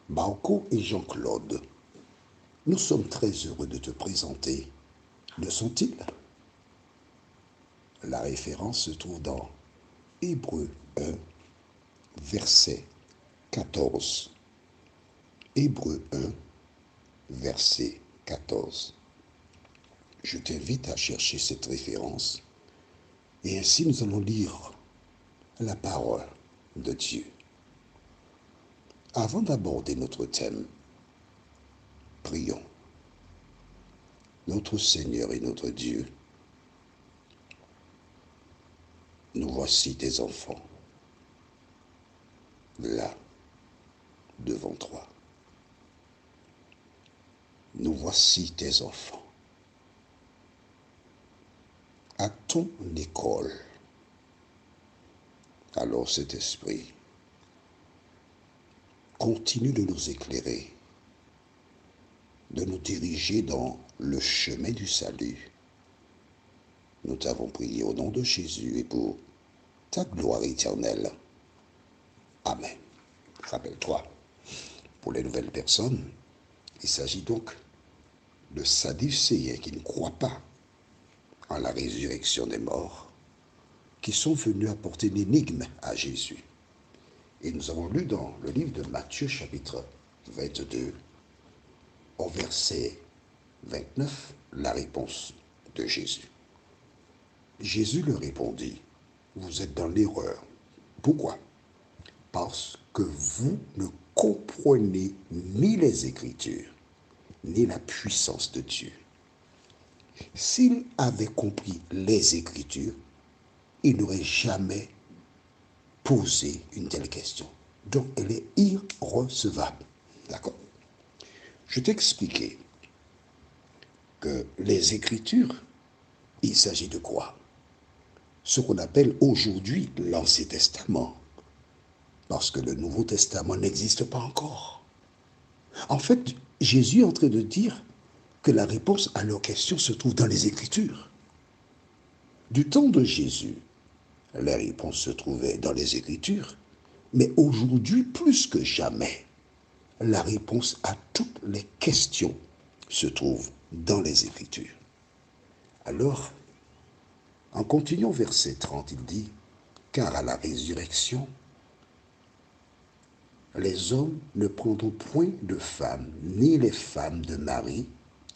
Marco et Jean-Claude, nous sommes très heureux de te présenter. Le sont-ils? La référence se trouve dans Hébreux 1, verset 14. Hébreux 1, verset 14. Je t'invite à chercher cette référence et ainsi nous allons lire la parole de Dieu. Avant d'aborder notre thème, prions. Notre Seigneur et notre Dieu, nous voici tes enfants, là, devant toi. Nous voici tes enfants, à ton école. Alors cet esprit continue de nous éclairer, de nous diriger dans le chemin du salut. Nous t'avons prié au nom de Jésus et pour ta gloire éternelle. Amen. Rappelle-toi, pour les nouvelles personnes, il s'agit donc de Sadducéens qui ne croient pas en la résurrection des morts, qui sont venus apporter une énigme à Jésus. Et nous avons lu dans le livre de Matthieu chapitre 22, au verset 29, la réponse de Jésus. Jésus leur répondit, vous êtes dans l'erreur. Pourquoi? Parce que vous ne comprenez ni les Écritures, ni la puissance de Dieu. S'il avait compris les Écritures, il n'aurait jamais posé une telle question. Donc, elle est irrecevable. D'accord? Je t'ai expliqué que les Écritures, il s'agit de quoi? Ce qu'on appelle aujourd'hui l'Ancien Testament. Parce que le Nouveau Testament n'existe pas encore. En fait, Jésus est en train de dire que la réponse à leurs questions se trouve dans les Écritures. Du temps de Jésus, la réponse se trouvait dans les Écritures, mais aujourd'hui, plus que jamais, la réponse à toutes les questions se trouve dans les Écritures. Alors, en continuant verset 30, il dit, car à la résurrection, les hommes ne prendront point de femmes, ni les femmes de mari.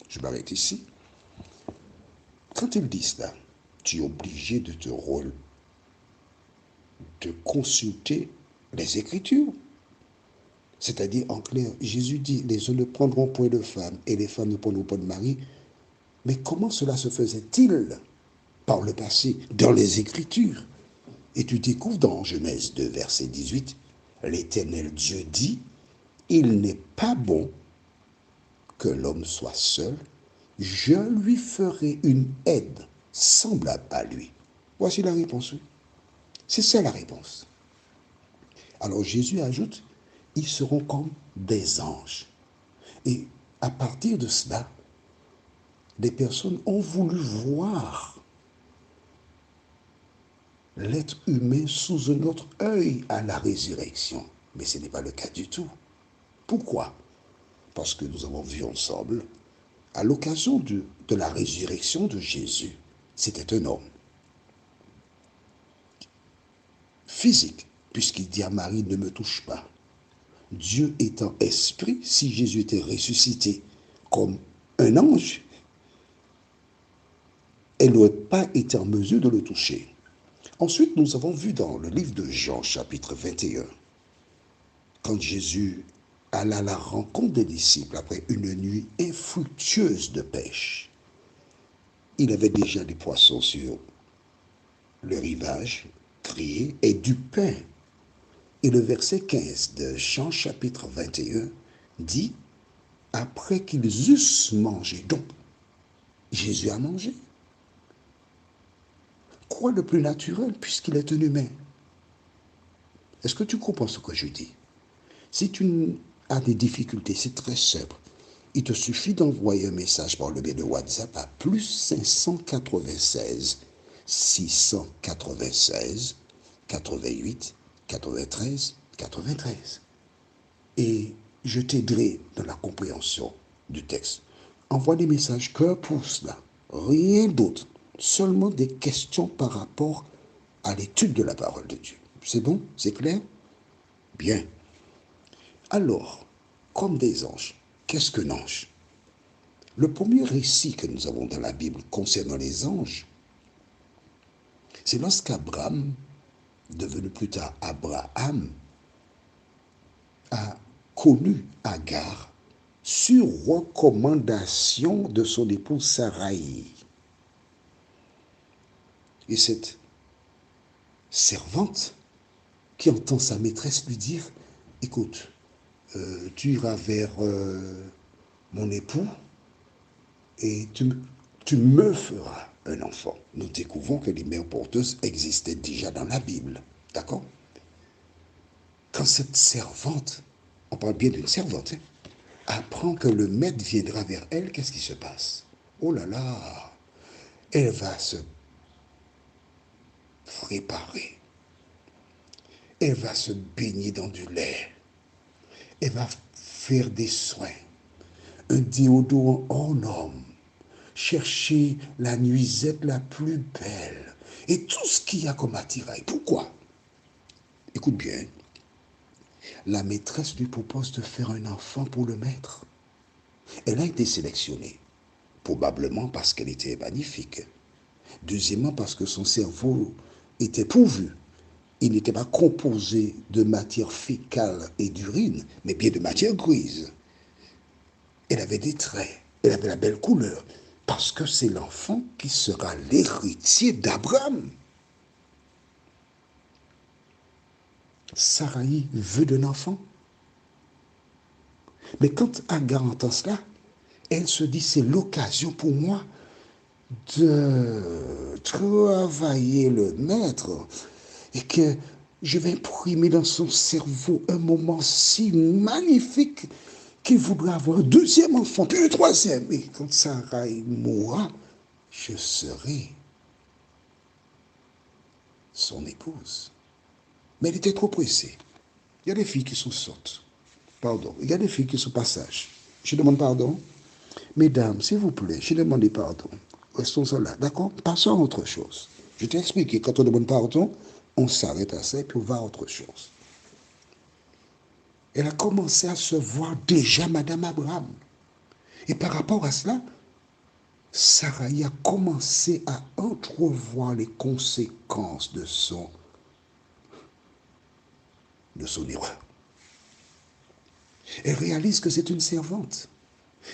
Je m'arrête ici. Quand il dit cela, tu es obligé de consulter les Écritures. C'est-à-dire, en clair, Jésus dit, les hommes ne prendront point de femmes et les femmes ne prendront point de mari. Mais comment cela se faisait-il par le passé dans les Écritures? Et tu découvres dans Genèse 2, verset 18, l'Éternel Dieu dit, il n'est pas bon que l'homme soit seul, je lui ferai une aide semblable à lui. Voici la réponse. C'est ça la réponse. Alors Jésus ajoute, ils seront comme des anges. Et à partir de cela, des personnes ont voulu voir l'être humain sous un autre œil à la résurrection. Mais ce n'est pas le cas du tout. Pourquoi? Parce que nous avons vu ensemble, à l'occasion de la résurrection de Jésus, c'était un homme physique, puisqu'il dit à Marie, ne me touche pas. Dieu étant esprit, si Jésus était ressuscité comme un ange, elle n'aurait pas été en mesure de le toucher. Ensuite, nous avons vu dans le livre de Jean, chapitre 21, quand Jésus alla à la rencontre des disciples après une nuit infructueuse de pêche. Il avait déjà des poissons sur le rivage, crié, et du pain. Et le verset 15 de Jean chapitre 21 dit, après qu'ils eussent mangé, donc Jésus a mangé. Quoi de plus naturel puisqu'il est un humain? Est-ce que tu comprends ce que je dis? Si tu as des difficultés, c'est très simple. Il te suffit d'envoyer un message par le biais de WhatsApp à plus 596 696 88 93 93. Et je t'aiderai dans la compréhension du texte. Envoie des messages que pour cela, rien d'autre, seulement des questions par rapport à l'étude de la parole de Dieu. C'est bon? C'est clair? Bien. Alors, comme des anges, qu'est-ce qu'un ange? Le premier récit que nous avons dans la Bible concernant les anges, c'est lorsqu'Abraham, devenu plus tard Abraham, a connu Agar sur recommandation de son épouse Sarai. Et cette servante qui entend sa maîtresse lui dire, écoute, tu iras vers mon époux et tu me feras un enfant. Nous découvrons que les mères porteuses existaient déjà dans la Bible. D'accord? Quand cette servante, on parle bien d'une servante, hein, apprend que le maître viendra vers elle, qu'est-ce qui se passe? Oh là là, elle va se préparer. Elle va se baigner dans du lait. Elle va faire des soins. Un déodorant hors norme. Chercher la nuisette la plus belle. Et tout ce qu'il y a comme attirail. Pourquoi? Écoute bien. La maîtresse lui propose de faire un enfant pour le maître. Elle a été sélectionnée. Probablement parce qu'elle était magnifique. Deuxièmement, parce que son cerveau était pourvu. Il n'était pas composé de matière fécale et d'urine, mais bien de matière grise. Elle avait des traits, elle avait la belle couleur, parce que c'est l'enfant qui sera l'héritier d'Abraham. Sarai veut d'un enfant. Mais quand Agar entend cela, elle se dit, c'est l'occasion pour moi de travailler le maître et que je vais imprimer dans son cerveau un moment si magnifique qu'il voudra avoir un deuxième enfant, puis un troisième. Et quand Sarai mourra, je serai son épouse. Mais elle était trop pressée. Il y a des filles qui sont sottes. Pardon. Il y a des filles qui sont passages. Je demande pardon. Mesdames, s'il vous plaît, je demande pardon. Restons là, d'accord? Passons à autre chose. Je t'ai expliqué, quand on demande pardon, on s'arrête à ça et puis on va à autre chose. Elle a commencé à se voir déjà Madame Abraham. Et par rapport à cela, Sarai a commencé à entrevoir les conséquences de son erreur. Elle réalise que c'est une servante.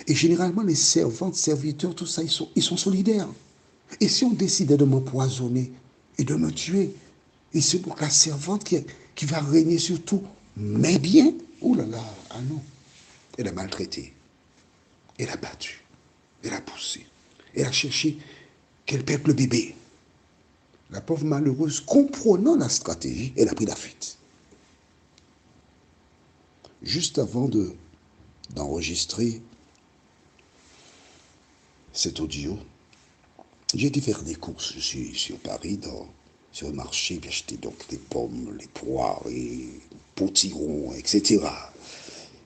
Et généralement, les servantes, serviteurs, tout ça, ils sont solidaires. Et si on décidait de m'empoisonner et de me tuer, et c'est pour la servante qui va régner sur tout mes biens, oh là là, ah non. Elle a maltraité. Elle a battu. Elle a poussé. Elle a cherché qu'elle perde le bébé. La pauvre malheureuse, comprenant la stratégie, elle a pris la fuite. Juste avant d'enregistrer cet audio, j'ai été faire des courses. Je suis sur Paris, sur le marché, j'ai acheté donc les pommes, les poires, les potirons, etc.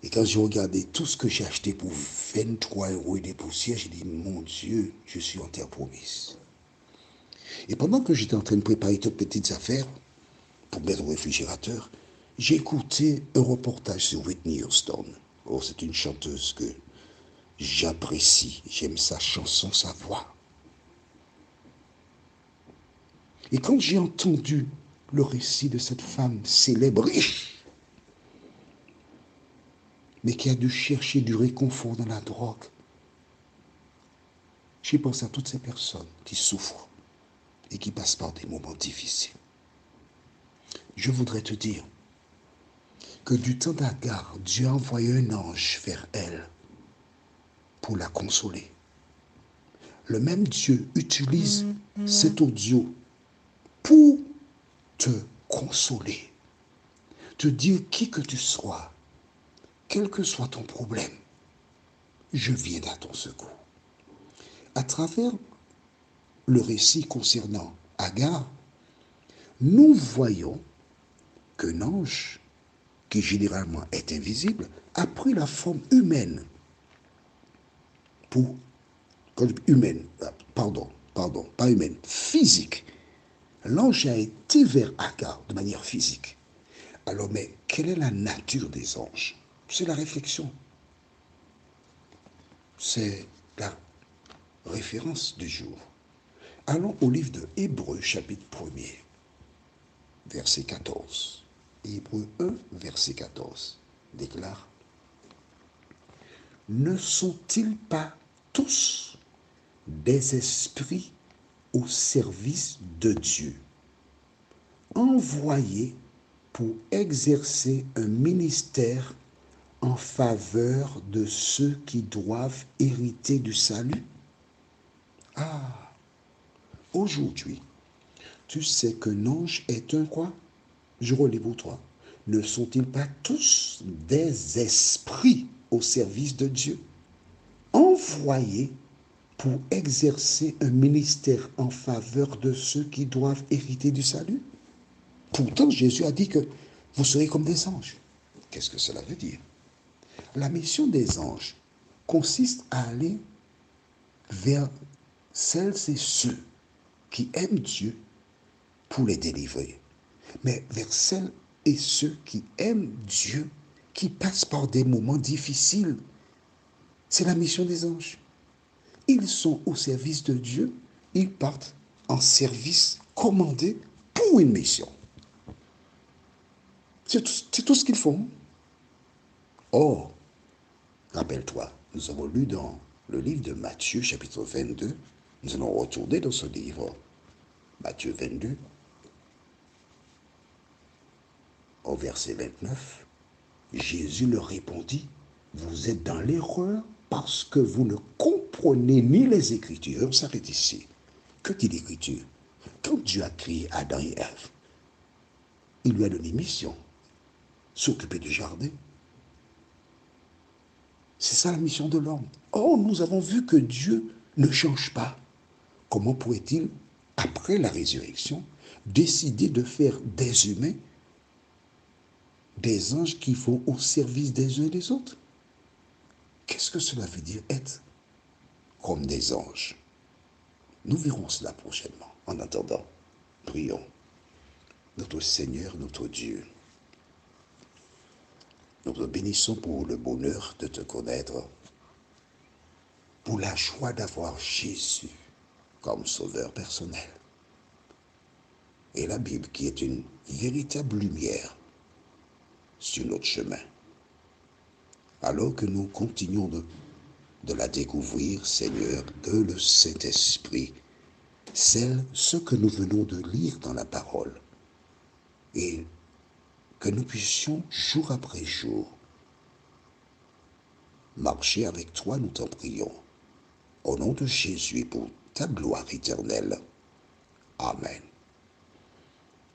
Et quand j'ai regardé tout ce que j'ai acheté pour 23 € et des poussières, j'ai dit, mon Dieu, je suis en terre promise. Et pendant que j'étais en train de préparer toutes petites affaires pour mettre au réfrigérateur, j'ai écouté un reportage sur Whitney Houston. Oh, c'est une chanteuse que j'apprécie. J'aime sa chanson, sa voix. Et quand j'ai entendu le récit de cette femme célèbre, riche, mais qui a dû chercher du réconfort dans la drogue, j'ai pensé à toutes ces personnes qui souffrent et qui passent par des moments difficiles. Je voudrais te dire que du temps d'Agar, Dieu a envoyé un ange vers elle pour la consoler. Le même Dieu utilise cet audio pour te consoler, te dire qui que tu sois, quel que soit ton problème, je viens à ton secours. À travers le récit concernant Agar, nous voyons qu'un ange qui généralement est invisible, a pris la forme humaine pas humaine, physique. L'ange a été vers Agar de manière physique. Alors, mais quelle est la nature des anges? C'est la réflexion. C'est la référence du jour. Allons au livre de Hébreux, chapitre 1er, verset 14. Hébreux 1, verset 14, déclare: ne sont-ils pas tous des esprits au service de Dieu, envoyés pour exercer un ministère en faveur de ceux qui doivent hériter du salut? Ah, aujourd'hui, tu sais qu'un ange est un quoi? Je relis pour toi. Ne sont-ils pas tous des esprits au service de Dieu, envoyés pour exercer un ministère en faveur de ceux qui doivent hériter du salut? Pourtant, Jésus a dit que vous serez comme des anges. Qu'est-ce que cela veut dire? La mission des anges consiste à aller vers celles et ceux qui aiment Dieu pour les délivrer, mais vers celles et ceux qui aiment Dieu, qui passent par des moments difficiles. C'est la mission des anges. Ils sont au service de Dieu, ils partent en service commandé pour une mission. C'est tout ce qu'ils font. Or, rappelle-toi, nous avons lu dans le livre de Matthieu, chapitre 22, nous allons retourner dans ce livre, Matthieu 22, au verset 29, Jésus leur répondit: vous êtes dans l'erreur parce que vous ne comprenez ni les Écritures. On s'arrête ici. Que dit l'Écriture? Quand Dieu a créé Adam et Ève, il lui a donné mission, s'occuper du jardin. C'est ça la mission de l'homme. Or, nous avons vu que Dieu ne change pas. Comment pourrait-il, après la résurrection, décider de faire des humains des anges qui vont au service des uns et des autres? Qu'est-ce que cela veut dire être comme des anges? Nous verrons cela prochainement. En attendant, prions. Notre Seigneur, notre Dieu, nous te bénissons pour le bonheur de te connaître, pour la joie d'avoir Jésus comme sauveur personnel. Et la Bible qui est une véritable lumière sur notre chemin. Alors que nous continuons de la découvrir, Seigneur, que le Saint-Esprit scelle ce que nous venons de lire dans la parole et que nous puissions, jour après jour, marcher avec toi, nous t'en prions. Au nom de Jésus et pour ta gloire éternelle. Amen.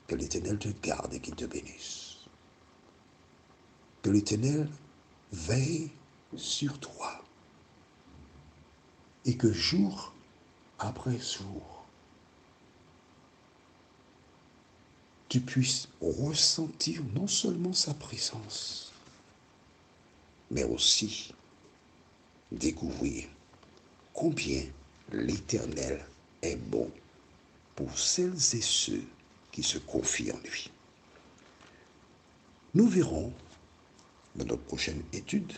Que l'Éternel te garde et qu'il te bénisse. Que l'Éternel veille sur toi et que jour après jour, tu puisses ressentir non seulement sa présence, mais aussi découvrir combien l'Éternel est bon pour celles et ceux qui se confient en lui. Nous verrons dans notre prochaine étude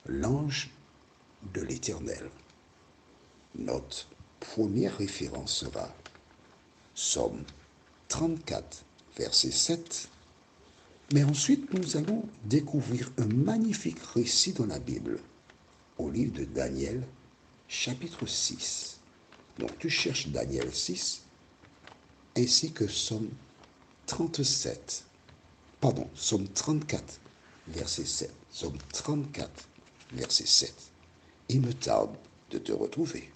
l'ange de l'Éternel. Notre première référence sera Psaume 34, verset 7. Mais ensuite, nous allons découvrir un magnifique récit dans la Bible, au livre de Daniel, chapitre 6. Donc, tu cherches Daniel 6, ainsi que Psaume 37. Pardon, Psaume 34, verset 7. Psaume 34, verset 7. Il me tarde de te retrouver.